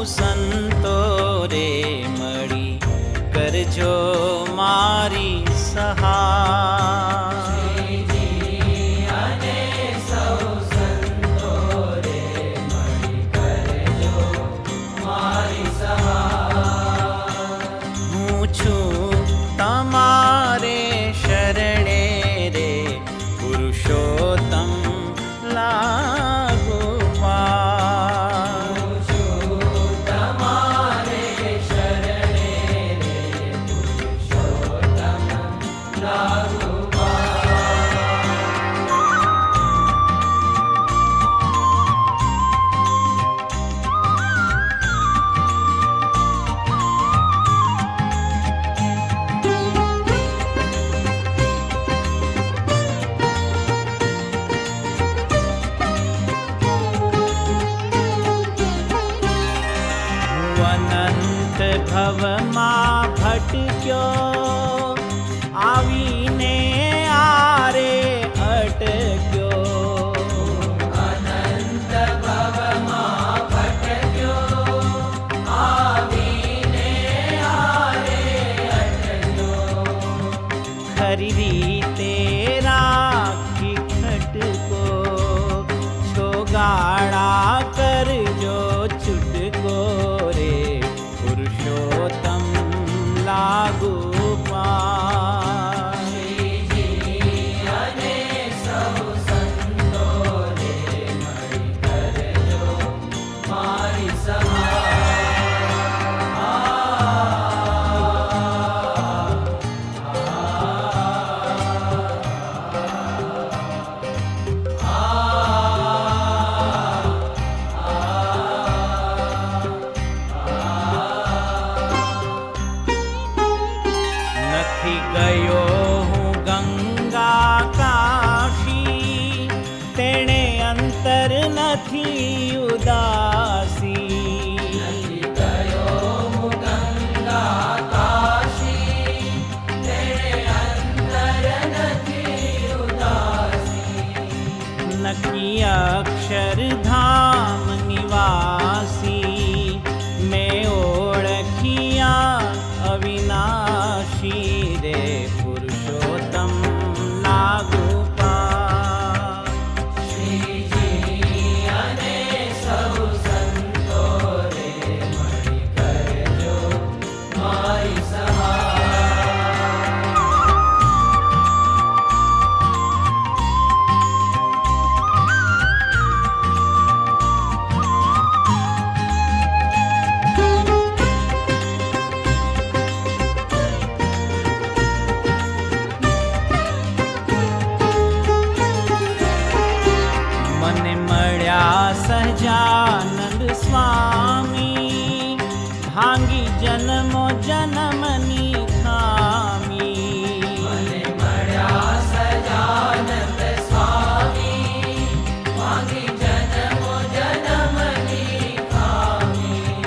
સંતો રે મળી કરજો મારી સહાય. શ્રીજી અને સૌ સંતો રે મળી કરજો મારી સહાય. હું છું તમારે શરણે રે પુરુષોત્તમ લાગુ પાર. હું છું તમારે શરણે રે પુરુષોત્તમ લાગુ પાર. હું અનંત ભવમાં ભટક્યો આવીને આરે અટક્યો. અનંત ભવમાં ભટક્યો આવીને આરે અટક્યો. ખરી રીતે રાખી ખટકો છો ગાળા કરજો છૂટકો રે પુરુષોત્તમ લાગુ પાર. શ્રીજી અને સૌ સંતો રે મળી કરજો મારી નથી ગયો હું ગંગા કાશી તેણે અંતર નથી ઉદાસી. ગયો હું ગંગા કાશી તેણે અંતર નથી ઉદાસી. નકી અક્ષરધામ નિવાસી મેં ઓળખિયા અવિનાશી રે પુરુષોત્તમ લાગુ પાર. શ્રીજી અને સૌ સંતો રે મળી કરજો મારી સહાય. મને મળ્યા સહજાનંદ સ્વામી ભાંગી જન્મો જન્મની ખામી. મને મળ્યા સજાનંદ સ્વામી માંગી જન્મો જન્મની ખામી.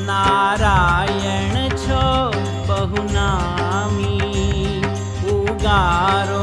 નારાયણ છો બહુ નામી ઉગારો